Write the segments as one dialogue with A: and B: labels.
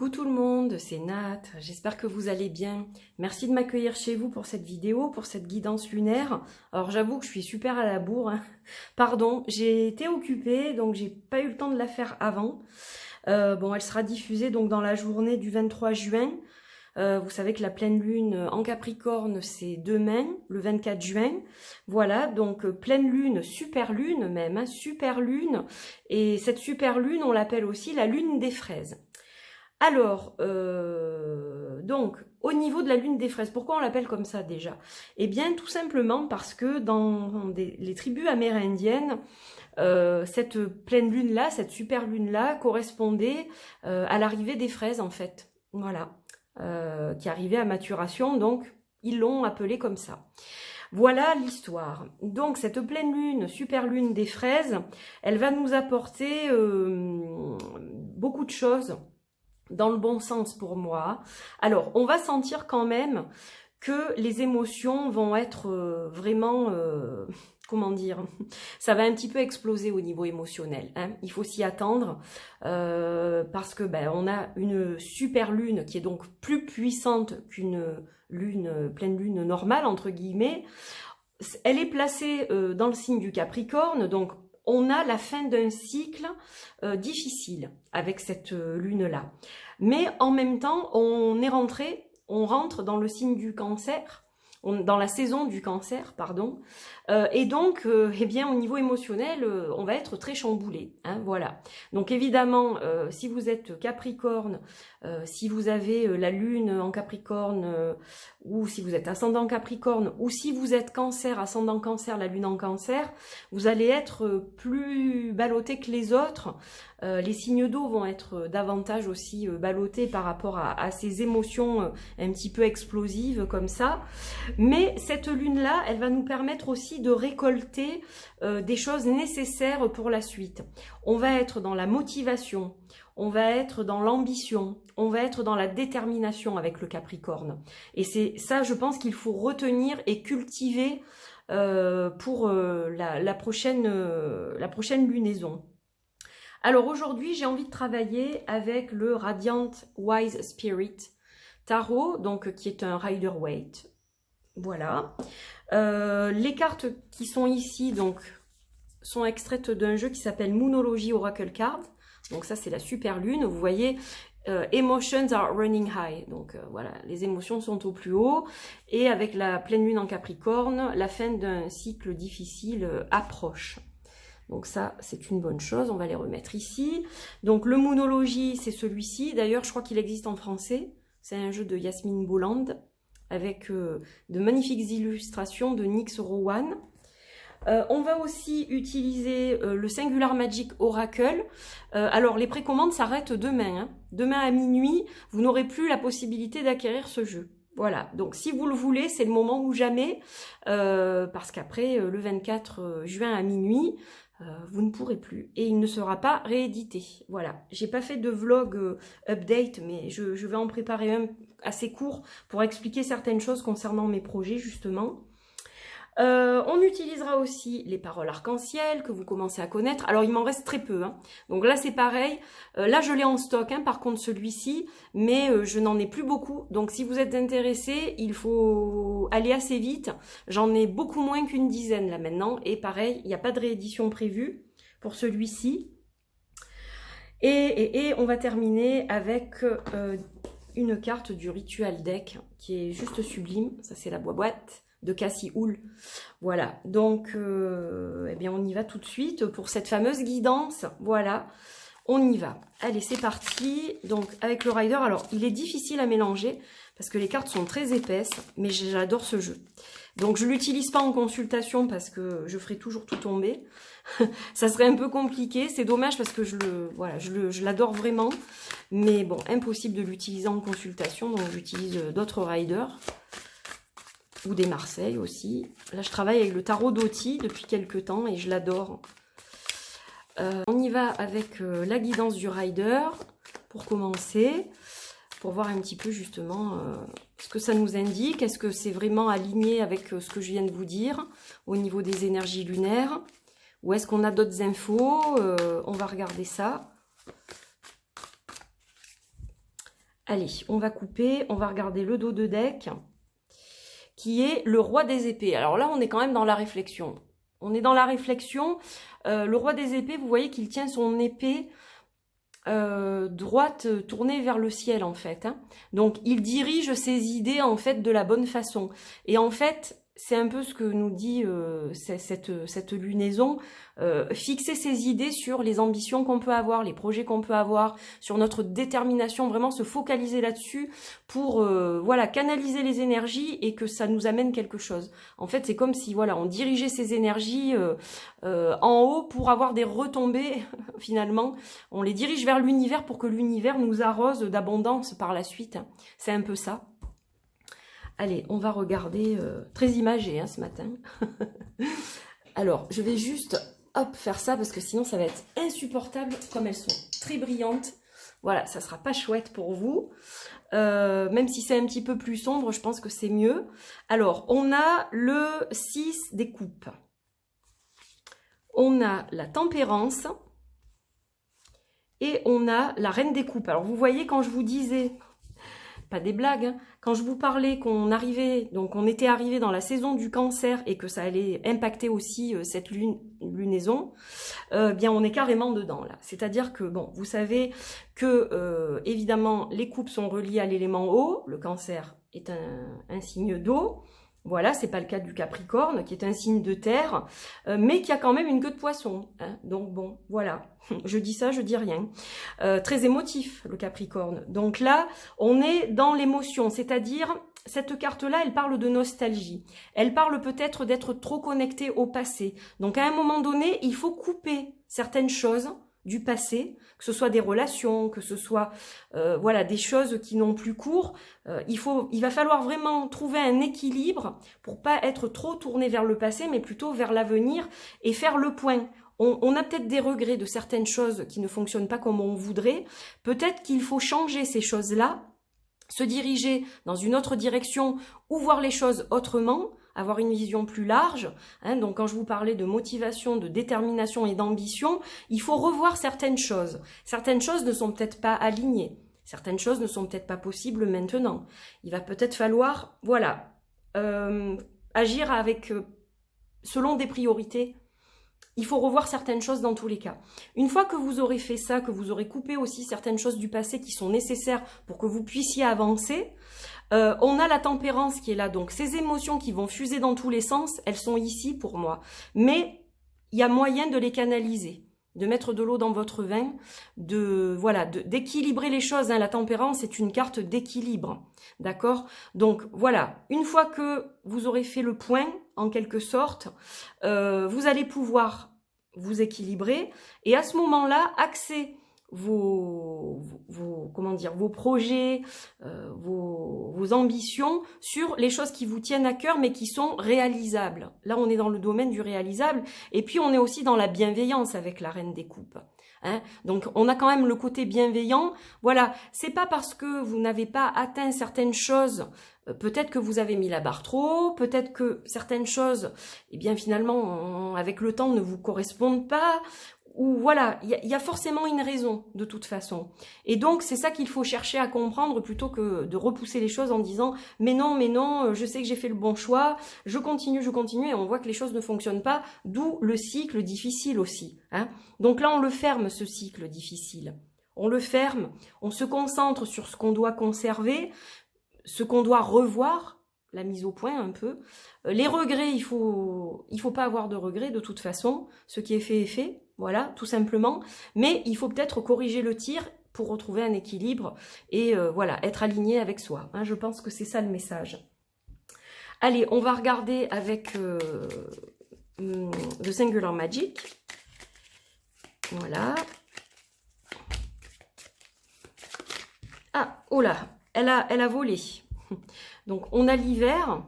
A: Coucou tout le monde, c'est Nat, j'espère que vous allez bien. Merci de m'accueillir chez vous pour cette vidéo, pour cette guidance lunaire. Alors j'avoue que je suis super à la bourre, hein. Pardon, j'ai été occupée, donc j'ai pas eu le temps de la faire avant. Bon, elle sera diffusée donc dans la journée du 23 juin. Vous savez que la pleine lune en Capricorne, c'est demain, le 24 juin. Voilà, donc pleine lune, super lune même, hein, super lune. Et cette super lune, on l'appelle aussi la lune des fraises. Alors, donc, au niveau de la lune des fraises, pourquoi on l'appelle comme ça déjà? Eh bien, tout simplement parce que dans les tribus amérindiennes, cette pleine lune-là, cette super lune-là, correspondait à l'arrivée des fraises, en fait. Voilà, qui arrivait à maturation, donc ils l'ont appelée comme ça. Voilà l'histoire. Donc, cette pleine lune, super lune des fraises, elle va nous apporter beaucoup de choses dans le bon sens pour moi. Alors, on va sentir quand même que les émotions vont être vraiment, comment dire, ça va un petit peu exploser au niveau émotionnel, hein. Il faut s'y attendre parce que on a une super lune qui est donc plus puissante qu'une lune, pleine lune normale, entre guillemets. Elle est placée dans le signe du Capricorne, donc on a la fin d'un cycle difficile avec cette lune-là. Mais en même temps, on rentre dans le signe du Cancer, dans la saison du Cancer, pardon. Et donc, eh bien, au niveau émotionnel, on va être très chamboulé, hein, voilà. Donc évidemment, si vous êtes Capricorne, si vous avez la lune en Capricorne, ou si vous êtes ascendant Capricorne, ou si vous êtes Cancer, ascendant Cancer, la lune en Cancer, vous allez être plus ballotté que les autres. Les signes d'eau vont être davantage aussi ballottés par rapport à ces émotions un petit peu explosives comme ça. Mais cette lune-là, elle va nous permettre aussi de récolter des choses nécessaires pour la suite. On va être dans la motivation, on va être dans l'ambition, on va être dans la détermination avec le Capricorne. Et c'est ça, je pense qu'il faut retenir et cultiver pour la prochaine lunaison. Alors aujourd'hui, j'ai envie de travailler avec le Radiant Wise Spirit Tarot, donc qui est un Rider-Waite. Voilà. Les cartes qui sont ici donc sont extraites d'un jeu qui s'appelle Moonology Oracle Card. Donc ça, c'est la super lune. Vous voyez, Emotions are running high. Donc voilà, les émotions sont au plus haut. Et avec la pleine lune en Capricorne, la fin d'un cycle difficile approche. Donc ça, c'est une bonne chose, on va les remettre ici. Donc le Moonology, c'est celui-ci. D'ailleurs, je crois qu'il existe en français. C'est un jeu de Yasmine Bolland avec de magnifiques illustrations de Nyx Rowan. On va aussi utiliser le Singular Magic Oracle. Alors, les précommandes s'arrêtent demain, hein. Demain à minuit, vous n'aurez plus la possibilité d'acquérir ce jeu. Voilà, donc si vous le voulez, c'est le moment ou jamais, parce qu'après, le 24 juin à minuit, vous ne pourrez plus. Et il ne sera pas réédité. Voilà, j'ai pas fait de vlog update, mais je vais en préparer un assez court pour expliquer certaines choses concernant mes projets, justement. On utilisera aussi les paroles arc-en-ciel que vous commencez à connaître. Alors, il m'en reste très peu, hein. Donc là, c'est pareil. Là, je l'ai en stock, hein, par contre, celui-ci. Mais je n'en ai plus beaucoup. Donc, si vous êtes intéressés, il faut aller assez vite. J'en ai beaucoup moins qu'une dizaine, là, maintenant. Et pareil, il n'y a pas de réédition prévue pour celui-ci. Et on va terminer avec une carte du Ritual Deck qui est juste sublime. Ça, c'est la boîte de Cassie Hull. Voilà, donc eh bien on y va tout de suite pour cette fameuse guidance. Voilà, on y va. Allez, c'est parti. Donc avec le Rider, alors il est difficile à mélanger parce que les cartes sont très épaisses, mais j'adore ce jeu. Donc je l'utilise pas en consultation parce que je ferai toujours tout tomber. Ça serait un peu compliqué, c'est dommage parce que je l'adore vraiment. Mais bon, impossible de l'utiliser en consultation, donc j'utilise d'autres riders. Ou des Marseille aussi. Là, je travaille avec le tarot d'Oti depuis quelques temps et je l'adore. On y va avec la guidance du Rider pour commencer, pour voir un petit peu justement ce que ça nous indique. Est-ce que c'est vraiment aligné avec ce que je viens de vous dire au niveau des énergies lunaires? Ou est-ce qu'on a d'autres infos? On va regarder ça. Allez, on va couper, on va regarder le dos de deck, qui est le roi des épées. Alors là, on est quand même dans la réflexion. On est dans la réflexion. Le roi des épées, vous voyez qu'il tient son épée droite, tournée vers le ciel, en fait. Hein. Donc, il dirige ses idées, en fait, de la bonne façon. Et en fait, c'est un peu ce que nous dit cette lunaison. Fixer ses idées sur les ambitions qu'on peut avoir, les projets qu'on peut avoir, sur notre détermination, vraiment se focaliser là-dessus pour voilà, canaliser les énergies et que ça nous amène quelque chose. En fait, c'est comme si voilà, on dirigeait ces énergies en haut pour avoir des retombées, finalement. On les dirige vers l'univers pour que l'univers nous arrose d'abondance par la suite. C'est un peu ça. Allez, on va regarder, très imagé hein, ce matin. Alors, je vais juste, hop, faire ça parce que sinon ça va être insupportable comme elles sont très brillantes. Voilà, ça sera pas chouette pour vous. Même si c'est un petit peu plus sombre, je pense que c'est mieux. Alors, on a le 6 des coupes. On a la tempérance. Et on a la reine des coupes. Alors, vous voyez, quand je vous disais... Pas des blagues, hein. Quand je vous parlais qu'on arrivait, donc on était arrivé dans la saison du cancer et que ça allait impacter aussi cette lunaison, bien on est carrément dedans là. C'est-à-dire que, bon, vous savez que évidemment les coupes sont reliées à l'élément eau, le cancer est un signe d'eau. Voilà, c'est pas le cas du Capricorne, qui est un signe de terre, mais qui a quand même une queue de poisson. Hein. Donc bon, voilà, je dis ça, je dis rien. Très émotif, le Capricorne. Donc là, on est dans l'émotion, c'est-à-dire, cette carte-là, elle parle de nostalgie. Elle parle peut-être d'être trop connecté au passé. Donc à un moment donné, il faut couper certaines choses du passé, que ce soit des relations, que ce soit voilà, des choses qui n'ont plus cours. Il va falloir vraiment trouver un équilibre pour pas être trop tourné vers le passé, mais plutôt vers l'avenir et faire le point. On a peut-être des regrets de certaines choses qui ne fonctionnent pas comme on voudrait. Peut-être qu'il faut changer ces choses-là, se diriger dans une autre direction ou voir les choses autrement, avoir une vision plus large. Hein, donc quand je vous parlais de motivation, de détermination et d'ambition, il faut revoir certaines choses. Certaines choses ne sont peut-être pas alignées. Certaines choses ne sont peut-être pas possibles maintenant. Il va peut-être falloir, voilà, agir avec, selon des priorités. Il faut revoir certaines choses dans tous les cas. Une fois que vous aurez fait ça, que vous aurez coupé aussi certaines choses du passé qui sont nécessaires pour que vous puissiez avancer, on a la tempérance qui est là. Donc ces émotions qui vont fuser dans tous les sens, elles sont ici pour moi. Mais il y a moyen de les canaliser, de mettre de l'eau dans votre vin, voilà, d'équilibrer les choses. Hein. La tempérance est une carte d'équilibre. D'accord? Donc voilà, une fois que vous aurez fait le point, en quelque sorte, vous allez pouvoir vous équilibrer et à ce moment-là, axer vos projets, vos ambitions sur les choses qui vous tiennent à cœur mais qui sont réalisables. Là, on est dans le domaine du réalisable et puis on est aussi dans la bienveillance avec la reine des coupes. Hein, donc on a quand même le côté bienveillant. Voilà, c'est pas parce que vous n'avez pas atteint certaines choses, peut-être que vous avez mis la barre trop haut, peut-être que certaines choses, eh bien finalement avec le temps ne vous correspondent pas. Ou voilà, il y a forcément une raison de toute façon. Et donc c'est ça qu'il faut chercher à comprendre plutôt que de repousser les choses en disant mais non, je sais que j'ai fait le bon choix, je continue et on voit que les choses ne fonctionnent pas, d'où le cycle difficile aussi. Hein. Donc là on le ferme ce cycle difficile. On le ferme, on se concentre sur ce qu'on doit conserver, ce qu'on doit revoir, la mise au point un peu. Les regrets, il faut pas avoir de regrets de toute façon, ce qui est fait est fait. Voilà, tout simplement. Mais il faut peut-être corriger le tir pour retrouver un équilibre et voilà, être aligné avec soi. Hein, je pense que c'est ça le message. Allez, on va regarder avec The Singular Magic. Voilà. Ah, oh là, elle a volé. Donc, on a l'hiver,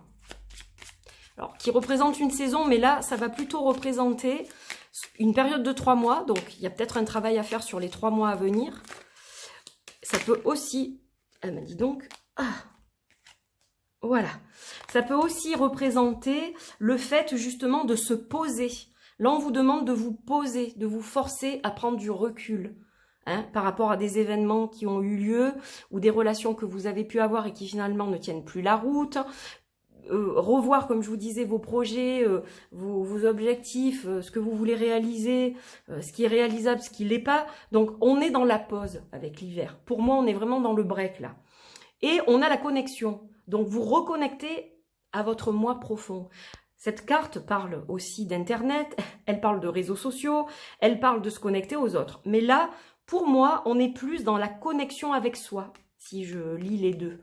A: alors qui représente une saison, mais là, ça va plutôt représenter une période de 3 mois, donc il y a peut-être un travail à faire sur les 3 mois à venir. Ça peut aussi, elle m'a dit donc, voilà, ça peut aussi représenter le fait justement de se poser. Là, on vous demande de vous poser, de vous forcer à prendre du recul. hein, par rapport à des événements qui ont eu lieu ou des relations que vous avez pu avoir et qui finalement ne tiennent plus la route. Revoir, comme je vous disais, vos projets, vos objectifs, ce que vous voulez réaliser, ce qui est réalisable, ce qui l'est pas. Donc, on est dans la pause avec l'hiver. Pour moi, on est vraiment dans le break, là. Et on a la connexion. Donc, vous reconnectez à votre moi profond. Cette carte parle aussi d'Internet, elle parle de réseaux sociaux, elle parle de se connecter aux autres. Mais là, pour moi, on est plus dans la connexion avec soi, si je lis les deux.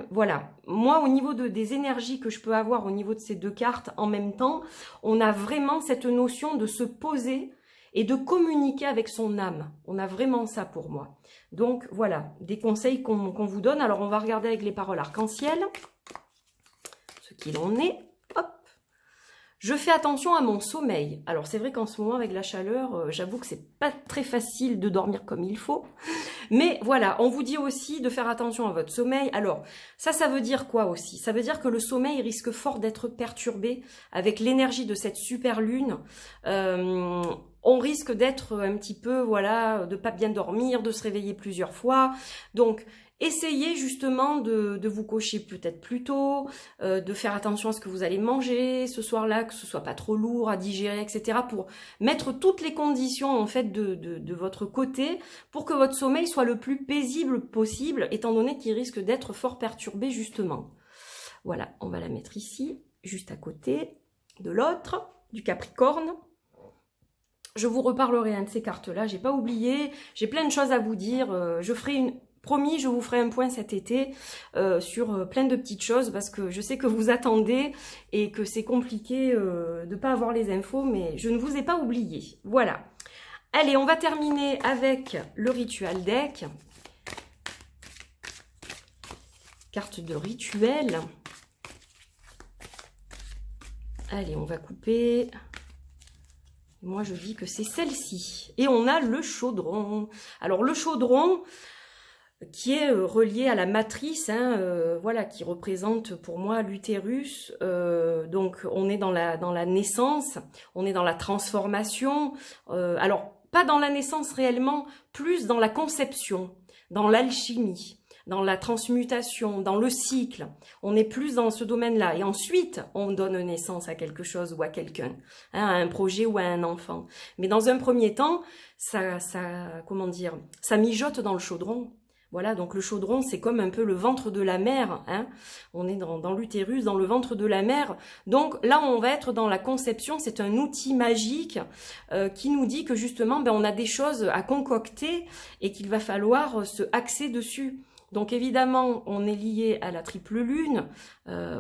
A: Voilà. Moi, au niveau des énergies que je peux avoir au niveau de ces deux cartes, en même temps, on a vraiment cette notion de se poser et de communiquer avec son âme. On a vraiment ça pour moi. Donc, voilà, des conseils qu'on vous donne. Alors, on va regarder avec les paroles arc-en-ciel ce qu'il en est. Hop. Je fais attention à mon sommeil. Alors, c'est vrai qu'en ce moment, avec la chaleur, j'avoue que c'est pas très facile de dormir comme il faut. Mais voilà, on vous dit aussi de faire attention à votre sommeil. Alors, ça veut dire quoi aussi? Ça veut dire que le sommeil risque fort d'être perturbé avec l'énergie de cette super lune. On risque d'être un petit peu, voilà, de pas bien dormir, de se réveiller plusieurs fois. Donc, essayez justement de vous coucher peut-être plus tôt, de faire attention à ce que vous allez manger ce soir-là, que ce soit pas trop lourd à digérer, etc. pour mettre toutes les conditions en fait de votre côté pour que votre sommeil soit le plus paisible possible, étant donné qu'il risque d'être fort perturbé justement. Voilà, on va la mettre ici, juste à côté de l'autre, du Capricorne. Je vous reparlerai de ces cartes-là, j'ai pas oublié, j'ai plein de choses à vous dire, je ferai promis, je vous ferai un point cet été sur plein de petites choses parce que je sais que vous attendez et que c'est compliqué de ne pas avoir les infos, mais je ne vous ai pas oublié. Voilà. Allez, on va terminer avec le ritual deck. Carte de rituel. Allez, on va couper. Moi, je dis que c'est celle-ci. Et on a le chaudron. Alors, le chaudron qui est relié à la matrice, voilà, qui représente pour moi l'utérus. Donc, on est dans la naissance, on est dans la transformation. Alors, pas dans la naissance réellement, plus dans la conception, dans l'alchimie, dans la transmutation, dans le cycle. On est plus dans ce domaine-là. Et ensuite, on donne naissance à quelque chose ou à quelqu'un, à un projet ou à un enfant. Mais dans un premier temps, comment dire, ça mijote dans le chaudron. Voilà, donc le chaudron, c'est comme un peu le ventre de la mer. On est dans l'utérus, dans le ventre de la mer. Donc là, on va être dans la conception. C'est un outil magique qui nous dit que justement, on a des choses à concocter et qu'il va falloir se axer dessus. Donc évidemment, on est lié à la triple lune,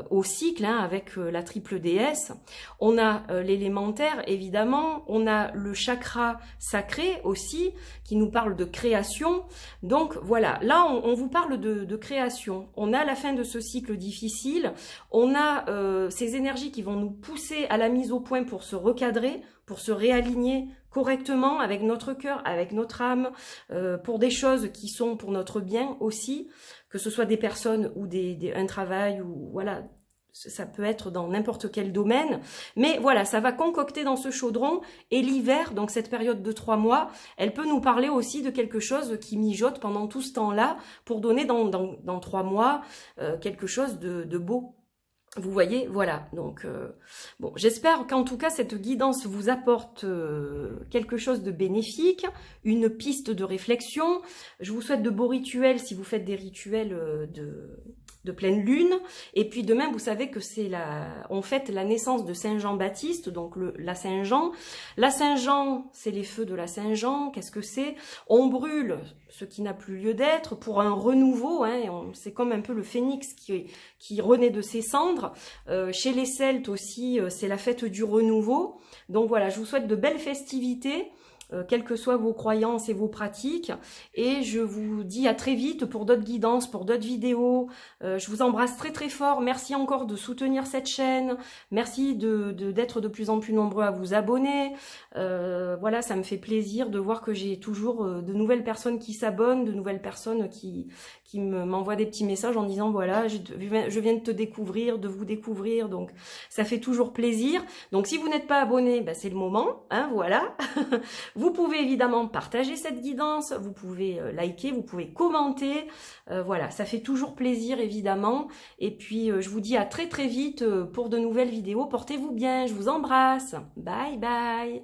A: au cycle, avec la triple déesse. On a l'élémentaire, évidemment. On a le chakra sacré aussi, qui nous parle de création. Donc voilà, là on vous parle de création. On a la fin de ce cycle difficile. On a ces énergies qui vont nous pousser à la mise au point pour se recadrer, pour se réaligner correctement avec notre cœur, avec notre âme, pour des choses qui sont pour notre bien aussi, que ce soit des personnes ou un travail, ou voilà, ça peut être dans n'importe quel domaine. Mais voilà, ça va concocter dans ce chaudron. Et l'hiver, donc cette période de 3 mois, elle peut nous parler aussi de quelque chose qui mijote pendant tout ce temps-là, pour donner dans 3 mois quelque chose de beau. Vous voyez, voilà, donc bon, j'espère qu'en tout cas cette guidance vous apporte quelque chose de bénéfique, une piste de réflexion. Je vous souhaite de beaux rituels si vous faites des rituels de pleine lune. Et puis demain, vous savez que on fête la naissance de Saint Jean-Baptiste, donc la Saint-Jean. La Saint-Jean, c'est les feux de la Saint-Jean. Qu'est-ce que c'est? On brûle ce qui n'a plus lieu d'être pour un renouveau. C'est comme un peu le phénix qui renaît de ses cendres. Chez les Celtes aussi, c'est la fête du renouveau. Donc voilà, je vous souhaite de belles festivités. Quelles que soient vos croyances et vos pratiques. Et je vous dis à très vite pour d'autres guidances, pour d'autres vidéos. Je vous embrasse très très fort. Merci encore de soutenir cette chaîne. Merci d'être de plus en plus nombreux à vous abonner. Voilà, ça me fait plaisir de voir que j'ai toujours de nouvelles personnes qui s'abonnent, de nouvelles personnes qui m'envoient des petits messages en disant voilà, je viens de te découvrir, de vous découvrir. Donc ça fait toujours plaisir. Donc si vous n'êtes pas abonné, c'est le moment. Voilà. Vous pouvez évidemment partager cette guidance, vous pouvez liker, vous pouvez commenter. Voilà, ça fait toujours plaisir évidemment. Et puis je vous dis à très très vite pour de nouvelles vidéos. Portez-vous bien, je vous embrasse. Bye bye.